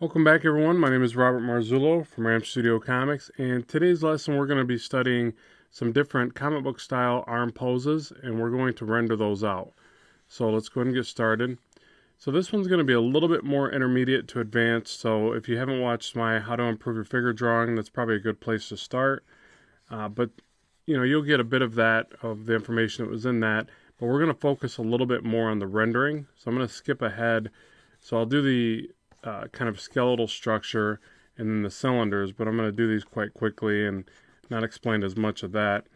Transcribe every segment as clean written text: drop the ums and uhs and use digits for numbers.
Welcome back, everyone. My name is Robert Marzullo from Ram Studio Comics, and today's lesson we're going to be studying some different comic book style arm poses, and we're going to render those out. So let's go ahead and get started. So this one's going to be a little bit more intermediate to advanced, so if you haven't watched my How to Improve Your Figure Drawing, that's probably a good place to start. But you'll get a bit of the information that was in that, but we're going to focus a little bit more on the rendering. So I'm going to skip ahead. So I'll do the kind of skeletal structure and then the cylinders, but I'm going to do these quite quickly and not explain as much of that,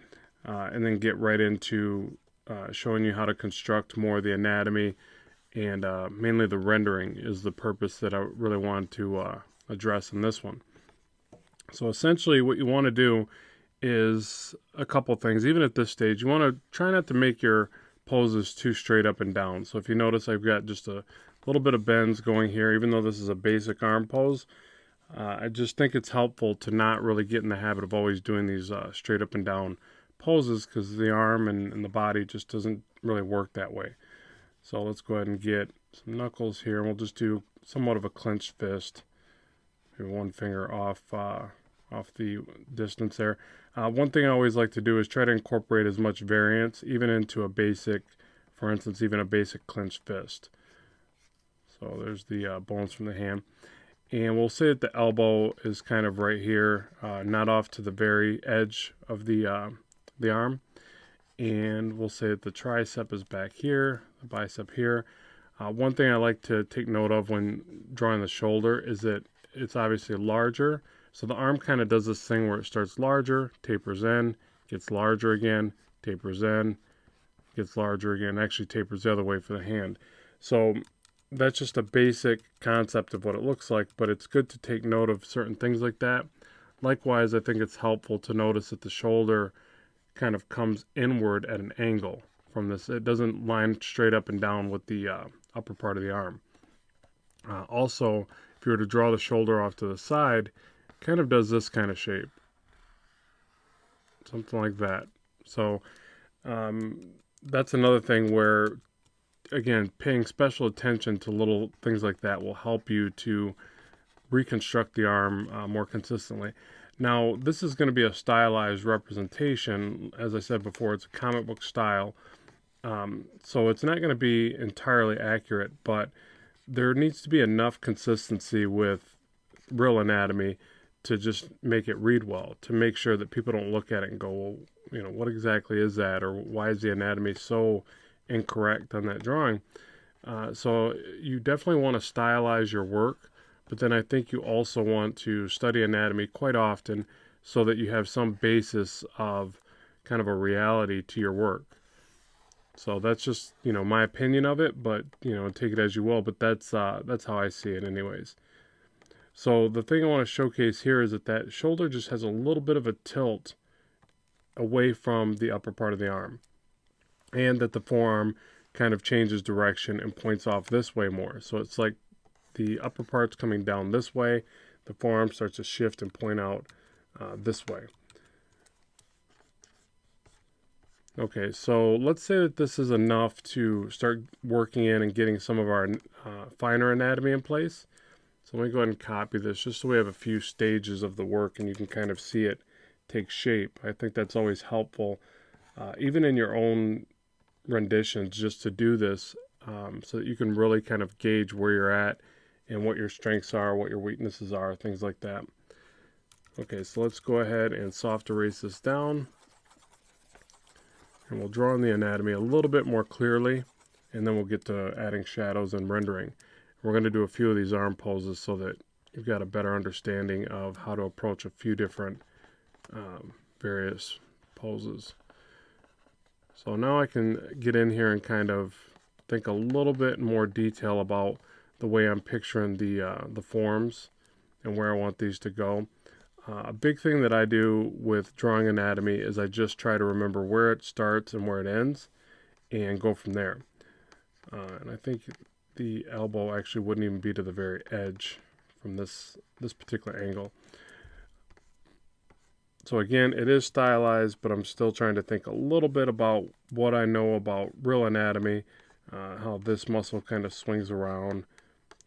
and then get right into showing you how to construct more of the anatomy, and mainly the rendering is the purpose that I really wanted to address in this one. So essentially what you want to do is a couple things. Even at this stage, you want to try not to make your poses too straight up and down. So if you notice, I've got just a little bit of bends going here, even though this is a basic arm pose. I just think it's helpful to not really get in the habit of always doing these straight up and down poses, because the arm and the body just doesn't really work that way. So let's go ahead and get some knuckles here, and we'll just do somewhat of a clenched fist. Maybe one finger off the distance there. One thing I always like to do is try to incorporate as much variance, even into a basic, for instance, even a basic clenched fist. So there's the bones from the hand. And we'll say that the elbow is kind of right here, not off to the very edge of the arm. And we'll say that the tricep is back here, the bicep here. One thing I like to take note of when drawing the shoulder is that it's obviously larger. So the arm kind of does this thing where it starts larger, tapers in, gets larger again, tapers in, gets larger again, actually tapers the other way for the hand. So that's just a basic concept of what it looks like, but it's good to take note of certain things like that. Likewise, I think it's helpful to notice that the shoulder kind of comes inward at an angle from this. It doesn't line straight up and down with the upper part of the arm. Also, if you were to draw the shoulder off to the side, it kind of does this kind of shape. Something like that. So that's another thing where, again, paying special attention to little things like that will help you to reconstruct the arm more consistently. Now, this is going to be a stylized representation. As I said before, it's a comic book style. So it's not going to be entirely accurate, but there needs to be enough consistency with real anatomy to just make it read well, to make sure that people don't look at it and go, well, what exactly is that? Or why is the anatomy so incorrect on that drawing? So you definitely want to stylize your work, but then I think you also want to study anatomy quite often so that you have some basis of kind of a reality to your work. So that's just, my opinion of it, but, take it as you will, but that's how I see it anyways. So the thing I want to showcase here is that shoulder just has a little bit of a tilt away from the upper part of the arm, and that the forearm kind of changes direction and points off this way more. So it's like the upper part's coming down this way, the forearm starts to shift and point out this way. Okay, so let's say that this is enough to start working in and getting some of our finer anatomy in place. So let me go ahead and copy this just so we have a few stages of the work and you can kind of see it take shape. I think that's always helpful, even in your own renditions, just to do this so that you can really kind of gauge where you're at and what your strengths are, what your weaknesses are, things like that. Okay, so let's go ahead and soft erase this down. And we'll draw in the anatomy a little bit more clearly, and then we'll get to adding shadows and rendering. We're going to do a few of these arm poses so that you've got a better understanding of how to approach a few different various poses. So now I can get in here and kind of think a little bit more detail about the way I'm picturing the forms and where I want these to go. A big thing that I do with drawing anatomy is I just try to remember where it starts and where it ends and go from there. And I think the elbow actually wouldn't even be to the very edge from this particular angle. So again, it is stylized, but I'm still trying to think a little bit about what I know about real anatomy, how this muscle kind of swings around,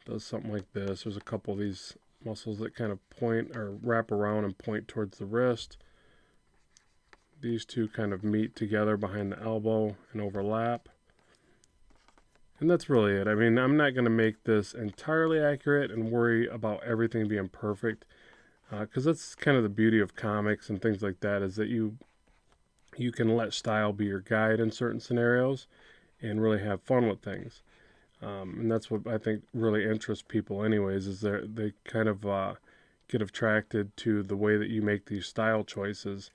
does something like this. There's a couple of these muscles that kind of point or wrap around and point towards the wrist. These two kind of meet together behind the elbow and overlap. And that's really it. I mean, I'm not going to make this entirely accurate and worry about everything being perfect, because that's kind of the beauty of comics and things like that, is that you can let style be your guide in certain scenarios and really have fun with things. And that's what I think really interests people anyways, is they kind of get attracted to the way that you make these style choices,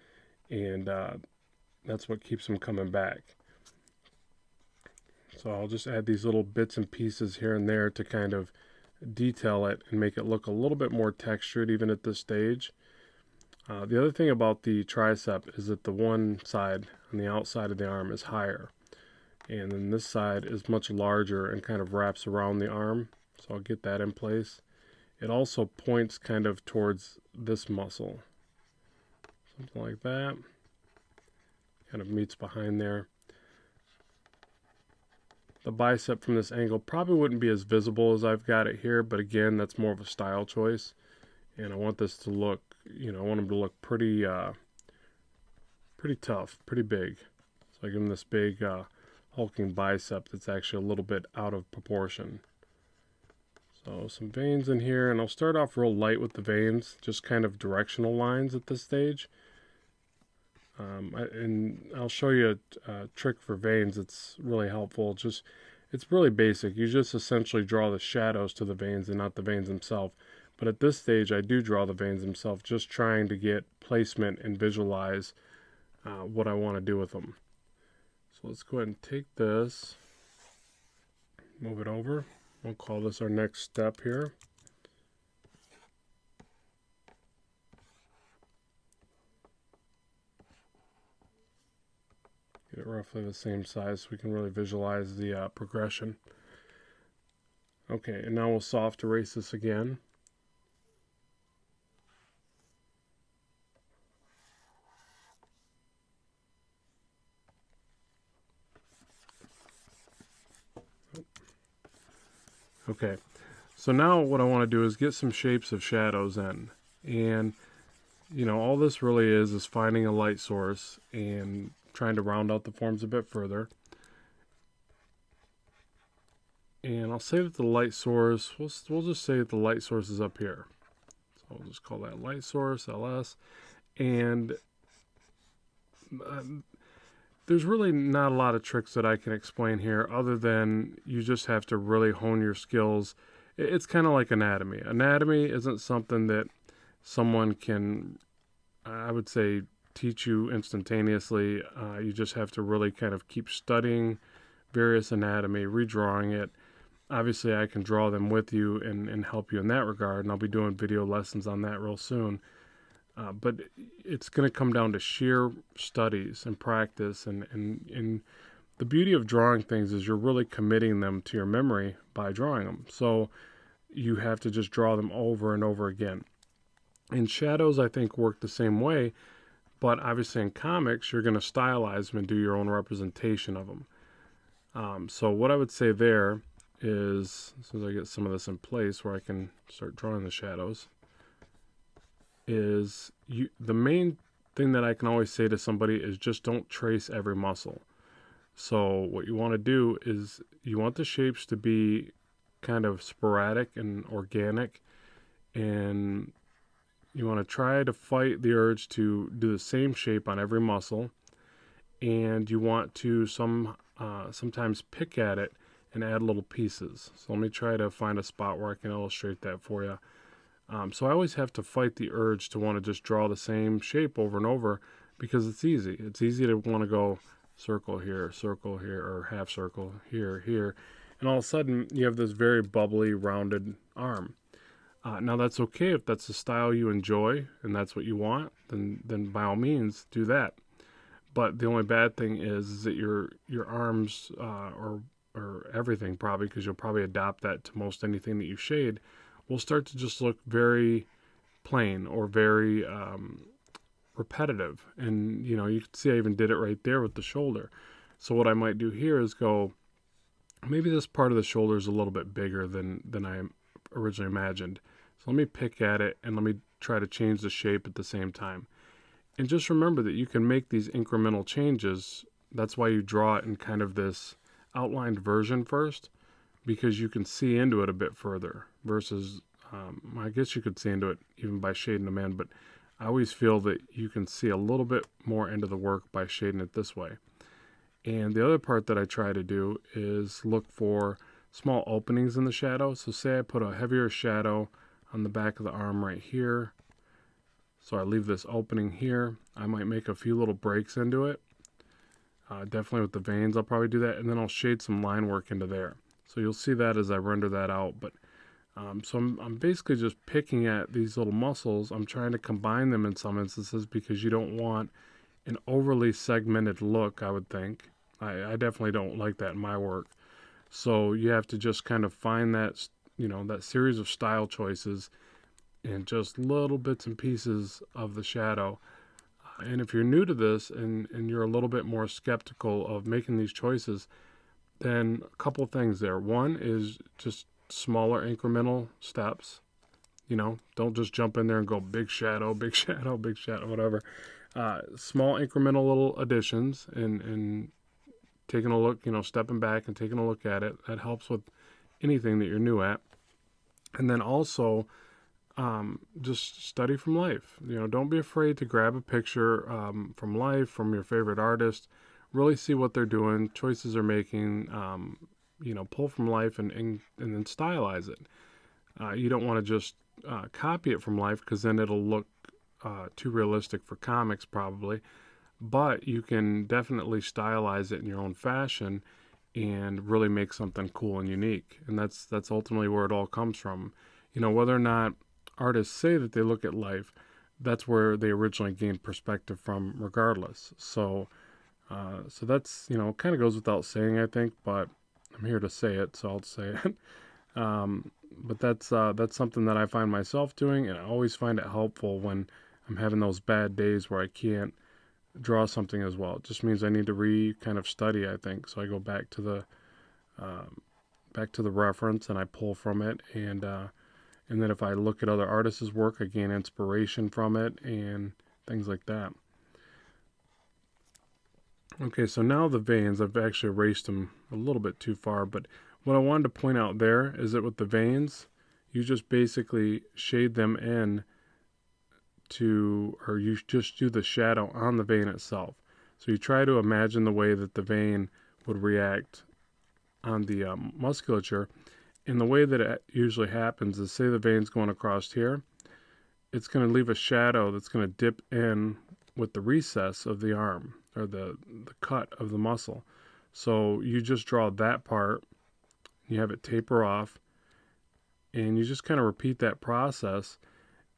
and that's what keeps them coming back. So I'll just add these little bits and pieces here and there to kind of detail it and make it look a little bit more textured even at this stage. The other thing about the tricep is that the one side on the outside of the arm is higher, and then this side is much larger and kind of wraps around the arm. So I'll get that in place. It also points kind of towards this muscle, something like that. Kind of meets behind there. The bicep from this angle probably wouldn't be as visible as I've got it here, but again, that's more of a style choice. And I want this to look, I want them to look pretty tough, pretty big. So I give them this big hulking bicep that's actually a little bit out of proportion. So some veins in here, and I'll start off real light with the veins, just kind of directional lines at this stage. And I'll show you a trick for veins that's really helpful. It's really basic. You just essentially draw the shadows to the veins and not the veins themselves. But at this stage, I do draw the veins themselves, just trying to get placement and visualize what I want to do with them. So let's go ahead and take this, move it over. We'll call this our next step here. Get it roughly the same size so we can really visualize the progression. Okay, and now we'll soft erase this again. Okay, so now what I want to do is get some shapes of shadows in. And, all this really is finding a light source and trying to round out the forms a bit further. And I'll say that the light source, we'll just say that the light source is up here. So I'll just call that light source, LS. And there's really not a lot of tricks that I can explain here, other than you just have to really hone your skills. It's kind of like anatomy. Anatomy isn't something that someone can, I would say, teach you instantaneously. You just have to really kind of keep studying various anatomy, redrawing it. Obviously, I can draw them with you and help you in that regard, and I'll be doing video lessons on that real soon. But it's going to come down to sheer studies and practice, and the beauty of drawing things is you're really committing them to your memory by drawing them. So you have to just draw them over and over again. And shadows, I think, work the same way, but obviously in comics, you're going to stylize them and do your own representation of them. So what I would say there is, as soon as I get some of this in place where I can start drawing the shadows, is the main thing that I can always say to somebody is just don't trace every muscle. So what you want to do is you want the shapes to be kind of sporadic and organic, and you want to try to fight the urge to do the same shape on every muscle, and you want to sometimes pick at it and add little pieces. So let me try to find a spot where I can illustrate that for you. So I always have to fight the urge to want to just draw the same shape over and over, because it's easy. It's easy to want to go circle here, or half circle here, here. And all of a sudden, you have this very bubbly, rounded arm. Now that's okay if that's the style you enjoy and that's what you want, then by all means do that. But the only bad thing is that your arms, or everything probably, because you'll probably adopt that to most anything that you shade, will start to just look very plain or very repetitive. And you can see I even did it right there with the shoulder. So what I might do here is go, maybe this part of the shoulder is a little bit bigger than I originally imagined. So let me pick at it and let me try to change the shape at the same time. And just remember that you can make these incremental changes. That's why you draw it in kind of this outlined version first, because you can see into it a bit further versus, I guess you could see into it even by shading them in, but I always feel that you can see a little bit more into the work by shading it this way. And the other part that I try to do is look for small openings in the shadow. So say I put a heavier shadow on the back of the arm right here. So I leave this opening here. I might make a few little breaks into it. Definitely with the veins, I'll probably do that. And then I'll shade some line work into there. So you'll see that as I render that out. But so I'm basically just picking at these little muscles. I'm trying to combine them in some instances because you don't want an overly segmented look, I would think. I definitely don't like that in my work. So you have to just kind of find that, that series of style choices and just little bits and pieces of the shadow. And if you're new to this and you're a little bit more skeptical of making these choices, then a couple things there. One is just smaller incremental steps. Don't just jump in there and go big shadow, big shadow, big shadow, whatever. Small incremental little additions and taking a look, stepping back and taking a look at it. That helps with anything that you're new at. And then also, just study from life. Don't be afraid to grab a picture from life, from your favorite artist. Really see what they're doing, choices they're making. Pull from life and then stylize it. You don't want to just copy it from life because then it'll look too realistic for comics probably. But you can definitely stylize it in your own fashion and really make something cool and unique. And that's ultimately where it all comes from. Whether or not artists say that they look at life, that's where they originally gained perspective from regardless. So that's, kind of goes without saying, I think, but I'm here to say it, so I'll say it. But that's something that I find myself doing, and I always find it helpful when I'm having those bad days where I can't draw something as well. It just means I need to kind of study, I think. So I go back to the reference and I pull from it, and then if I look at other artists' work, I gain inspiration from it and things like that. Okay, so now the veins, I've actually erased them a little bit too far, but what I wanted to point out there is that with the veins, you just basically shade them in or you just do the shadow on the vein itself. So you try to imagine the way that the vein would react on the musculature. And the way that it usually happens is, say the vein's going across here, it's going to leave a shadow that's going to dip in with the recess of the arm or the cut of the muscle. So you just draw that part, you have it taper off, and you just kind of repeat that process.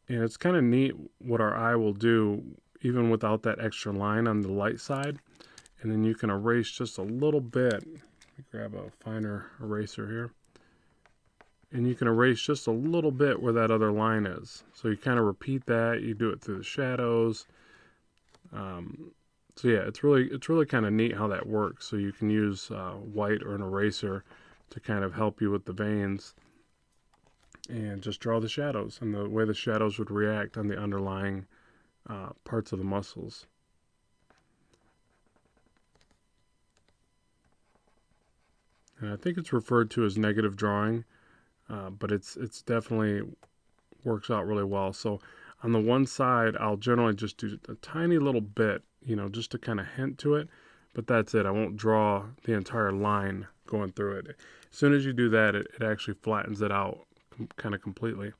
And it's kind of neat what our eye will do even without that extra line on the light side. And then you can erase just a little bit. Let me grab a finer eraser here. And you can erase just a little bit where that other line is. So you kind of repeat that. You do it through the shadows. So yeah, it's really kind of neat how that works. So you can use white or an eraser to kind of help you with the veins and just draw the shadows and the way the shadows would react on the underlying parts of the muscles. And I think it's referred to as negative drawing, but it's definitely works out really well. So on the one side, I'll generally just do a tiny little bit, just to kind of hint to it, but that's it. I won't draw the entire line going through it. As soon as you do that, it actually flattens it out kind of completely.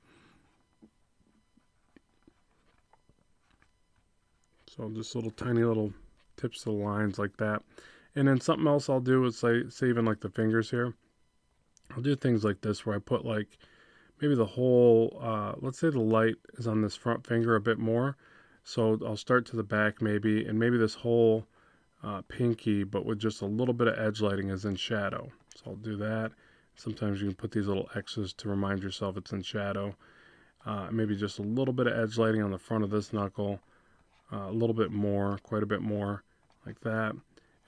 So just little tiny little tips to the lines like that. And then something else I'll do is say even like the fingers here. I'll do things like this where I put like maybe the whole, let's say the light is on this front finger a bit more. So I'll start to the back maybe, and maybe this whole pinky, but with just a little bit of edge lighting is in shadow. So I'll do that. Sometimes you can put these little X's to remind yourself it's in shadow. Maybe just a little bit of edge lighting on the front of this knuckle. A little bit more, quite a bit more, like that.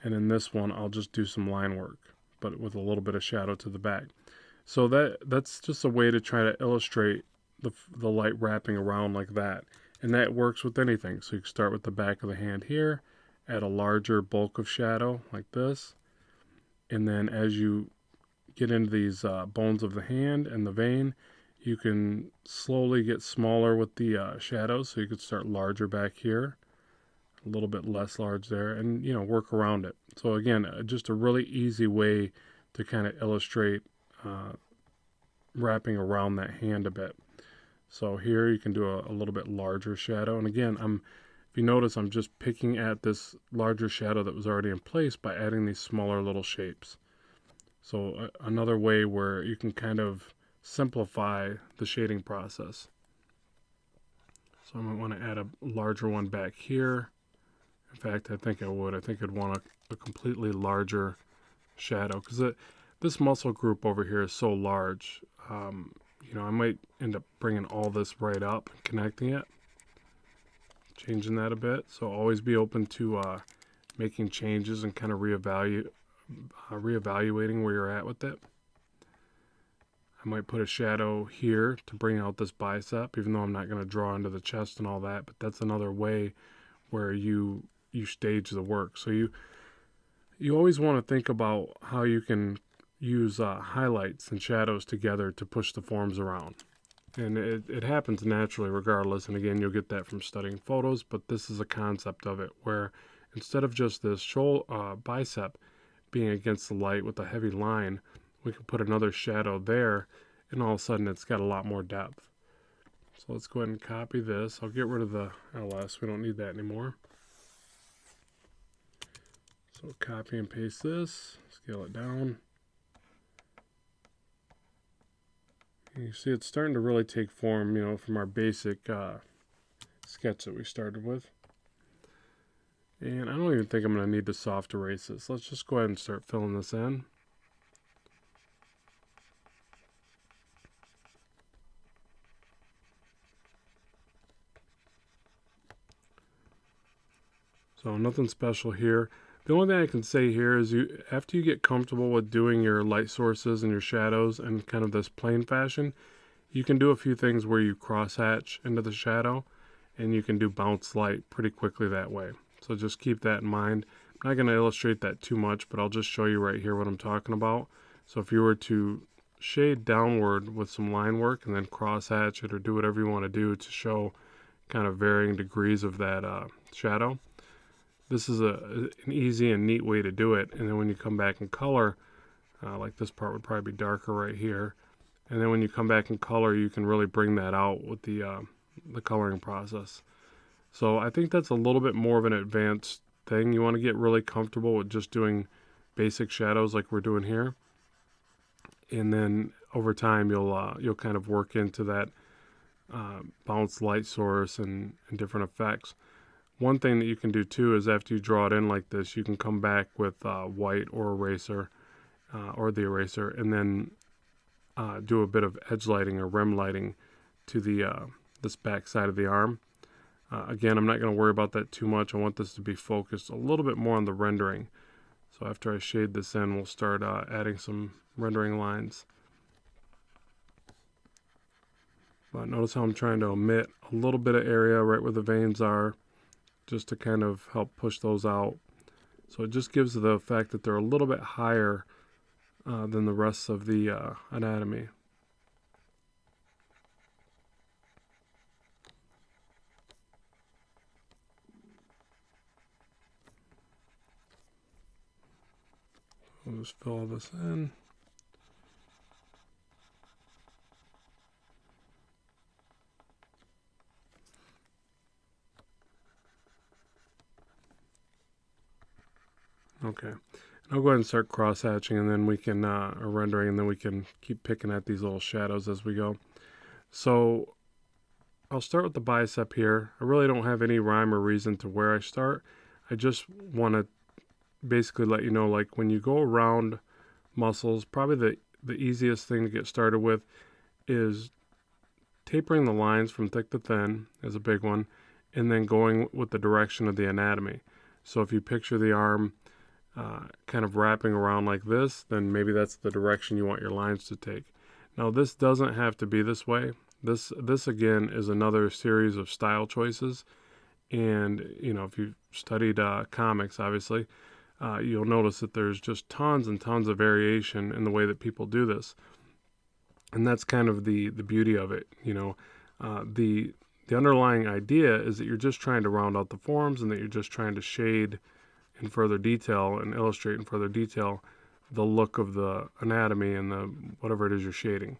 And in this one, I'll just do some line work, but with a little bit of shadow to the back. So that's just a way to try to illustrate the light wrapping around like that. And that works with anything. So you can start with the back of the hand here, add a larger bulk of shadow like this. And then as you get into these bones of the hand and the vein, you can slowly get smaller with the shadows. So you could start larger back here, a little bit less large there, and work around it. So again, just a really easy way to kind of illustrate wrapping around that hand a bit. So here you can do a little bit larger shadow. And again, if you notice, I'm just picking at this larger shadow that was already in place by adding these smaller little shapes. So another way where you can kind of simplify the shading process. So I might want to add a larger one back here. In fact, I think I would. I think I'd want a completely larger shadow because this muscle group over here is so large. I might end up bringing all this right up and connecting it, changing that a bit. So always be open to making changes and kind of reevaluating where you're at with it. I might put a shadow here to bring out this bicep, even though I'm not going to draw into the chest and all that. But that's another way where you stage the work. So you always want to think about how you can use highlights and shadows together to push the forms around. And it happens naturally regardless. And again, you'll get that from studying photos, but this is a concept of it where instead of just this bicep being against the light with a heavy line, we can put another shadow there, and all of a sudden it's got a lot more depth. So let's go ahead and copy this. I'll get rid of the LS. We don't need that anymore. So copy and paste this, scale it down. And you see it's starting to really take form, from our basic sketch that we started with. And I don't even think I'm going to need to soft erase this. Let's just go ahead and start filling this in. So nothing special here. The only thing I can say here is after you get comfortable with doing your light sources and your shadows in kind of this plane fashion, you can do a few things where you crosshatch into the shadow, and you can do bounce light pretty quickly that way. So just keep that in mind. I'm not going to illustrate that too much, but I'll just show you right here what I'm talking about. So if you were to shade downward with some line work and then crosshatch it or do whatever you want to do to show kind of varying degrees of that shadow, this is an easy and neat way to do it. And then when you come back in color, like this part would probably be darker right here. And then when you come back in color, you can really bring that out with the coloring process. So I think that's a little bit more of an advanced thing. You want to get really comfortable with just doing basic shadows like we're doing here. And then over time, you'll kind of work into that bounce light source and different effects. One thing that you can do too is after you draw it in like this, you can come back with white or eraser or the eraser, and then do a bit of edge lighting or rim lighting to the this back side of the arm. Again, I'm not going to worry about that too much. I want this to be focused a little bit more on the rendering. So after I shade this in, we'll start adding some rendering lines. But notice how I'm trying to omit a little bit of area right where the veins are, just to kind of help push those out. So it just gives the effect that they're a little bit higher than the rest of the anatomy. We'll just fill all this in. Okay, and I'll go ahead and start cross-hatching, and then we can, or rendering, and then we can keep picking at these little shadows as we go. So I'll start with the bicep here. I really don't have any rhyme or reason to where I start. I just want to basically let you know, like when you go around muscles, probably the easiest thing to get started with is tapering the lines from thick to thin is a big one, and then going with the direction of the anatomy. So if you picture the arm, kind of wrapping around like this, then maybe that's the direction you want your lines to take. Now this doesn't have to be this way. This again is another series of style choices, and you know, if you've studied comics, obviously, you'll notice that there's just tons and tons of variation in the way that people do this, and that's kind of the beauty of it. You know, the underlying idea is that you're just trying to round out the forms, and that you're just trying to shade in further detail and illustrate in further detail the look of the anatomy and the whatever it is you're shading.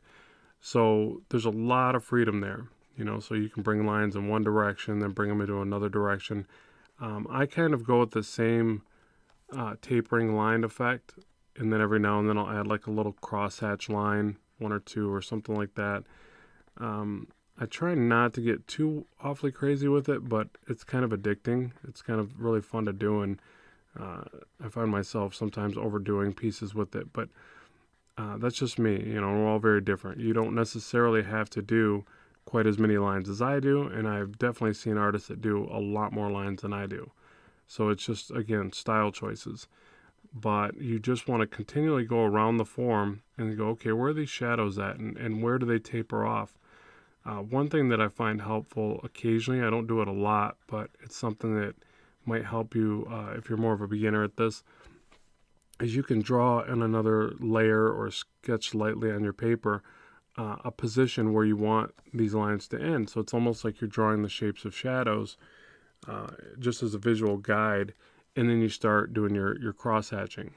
So there's a lot of freedom there, you know, so you can bring lines in one direction, then bring them into another direction. I kind of go with the same tapering line effect, and then every now and then I'll add like a little crosshatch line, one or two or something like that. I try not to get too awfully crazy with it, but it's kind of addicting. It's kind of really fun to do, and I find myself sometimes overdoing pieces with it, but that's just me. You know, we're all very different. You don't necessarily have to do quite as many lines as I do, and I've definitely seen artists that do a lot more lines than I do. So it's just, again, style choices. But you just want to continually go around the form and go, okay, where are these shadows at, and where do they taper off? One thing that I find helpful occasionally, I don't do it a lot, but it's something that might help you if you're more of a beginner at this, is you can draw in another layer or sketch lightly on your paper a position where you want these lines to end. So it's almost like you're drawing the shapes of shadows just as a visual guide, and then you start doing your cross hatching.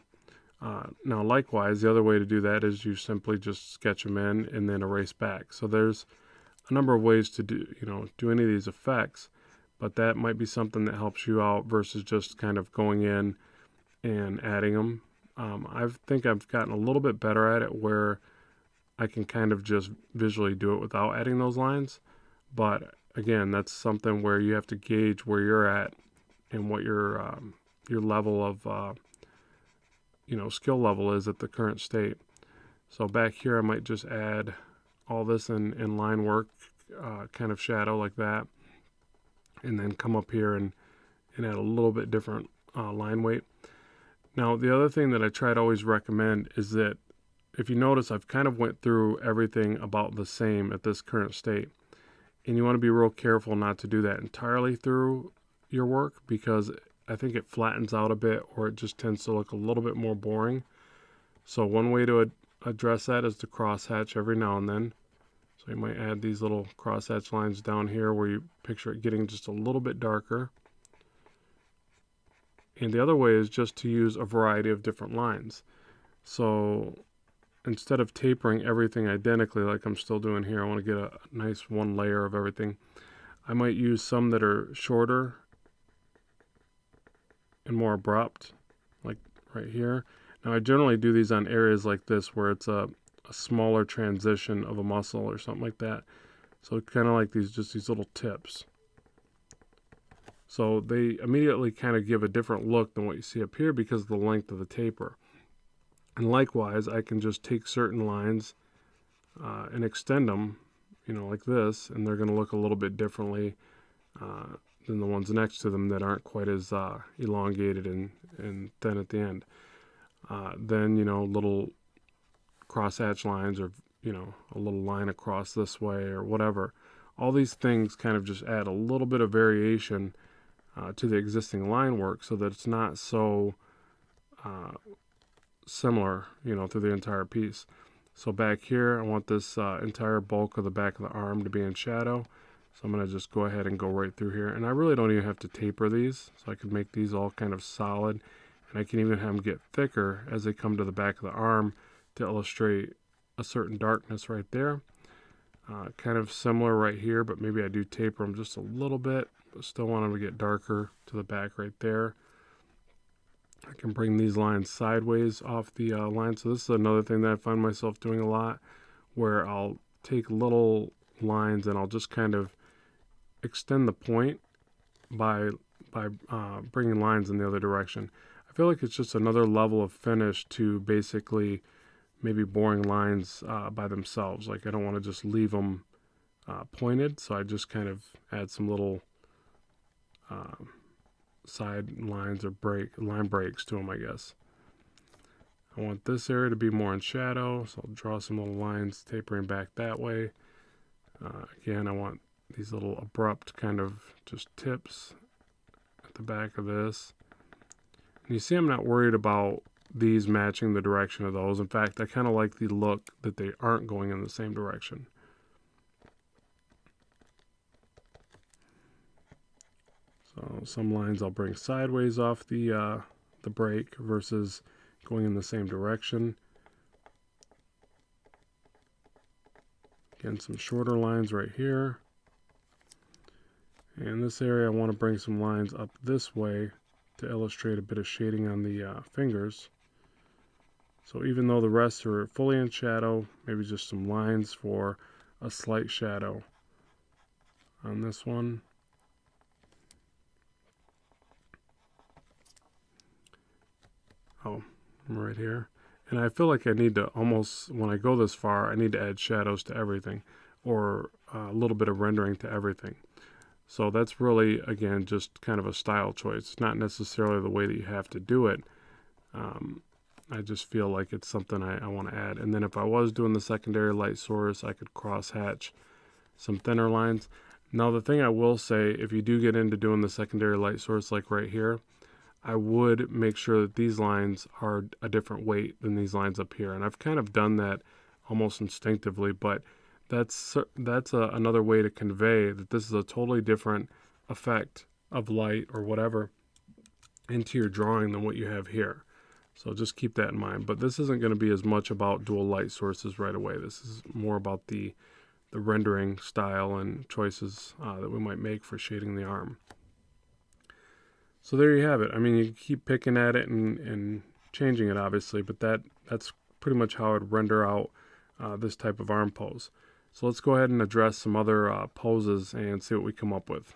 Now likewise, the other way to do that is you simply just sketch them in and then erase back. So there's a number of ways to do any of these effects, but that might be something that helps you out versus just kind of going in and adding them. I think I've gotten a little bit better at it where I can kind of just visually do it without adding those lines. But again, that's something where you have to gauge where you're at and what your level of skill level is at the current state. So back here, I might just add all this in line work, kind of shadow like that, and then come up here and add a little bit different line weight. Now, the other thing that I try to always recommend is that if you notice, I've kind of went through everything about the same at this current state. And you want to be real careful not to do that entirely through your work, because I think it flattens out a bit, or it just tends to look a little bit more boring. So one way to address that is to crosshatch every now and then. So you might add these little crosshatch lines down here where you picture it getting just a little bit darker. And the other way is just to use a variety of different lines. So instead of tapering everything identically like I'm still doing here, I want to get a nice one layer of everything. I might use some that are shorter and more abrupt, like right here. Now I generally do these on areas like this where it's a smaller transition of a muscle or something like that. So kind of like these little tips. So they immediately kind of give a different look than what you see up here because of the length of the taper. And likewise, I can just take certain lines and extend them, like this, and they're going to look a little bit differently than the ones next to them that aren't quite as elongated and thin at the end. Then, little crosshatch lines, or, a little line across this way or whatever. All these things kind of just add a little bit of variation to the existing line work so that it's not so similar, through the entire piece. So back here, I want this entire bulk of the back of the arm to be in shadow. So I'm going to just go ahead and go right through here. And I really don't even have to taper these. So I can make these all kind of solid. And I can even have them get thicker as they come to the back of the arm to illustrate a certain darkness right there. Kind of similar right here, but maybe I do taper them just a little bit. But still want them to get darker to the back right there. I can bring these lines sideways off the line. So this is another thing that I find myself doing a lot, where I'll take little lines and I'll just kind of extend the point by bringing lines in the other direction. I feel like it's just another level of finish to basically maybe boring lines by themselves. Like I don't want to just leave them pointed, so I just kind of add some little side lines or line breaks to them, I guess. I want this area to be more in shadow, so I'll draw some little lines tapering back that way. Again, I want these little abrupt kind of just tips at the back of this. And you see I'm not worried about these matching the direction of those. In fact, I kind of like the look that they aren't going in the same direction. So some lines I'll bring sideways off the break versus going in the same direction. Again, some shorter lines right here. And this area I want to bring some lines up this way to illustrate a bit of shading on the fingers. So even though the rest are fully in shadow, maybe just some lines for a slight shadow on this one. Oh, I'm right here. And I feel like I need to almost, when I go this far, I need to add shadows to everything, or a little bit of rendering to everything. So that's really, again, just kind of a style choice. It's not necessarily the way that you have to do it. I just feel like it's something I want to add. And then if I was doing the secondary light source, I could cross-hatch some thinner lines. Now, the thing I will say, if you do get into doing the secondary light source, like right here, I would make sure that these lines are a different weight than these lines up here. And I've kind of done that almost instinctively, but that's another way to convey that this is a totally different effect of light or whatever into your drawing than what you have here. So just keep that in mind. But this isn't going to be as much about dual light sources right away. This is more about the rendering style and choices that we might make for shading the arm. So there you have it. I mean, you keep picking at it and changing it, obviously, but that's pretty much how I'd render out this type of arm pose. So let's go ahead and address some other poses and see what we come up with.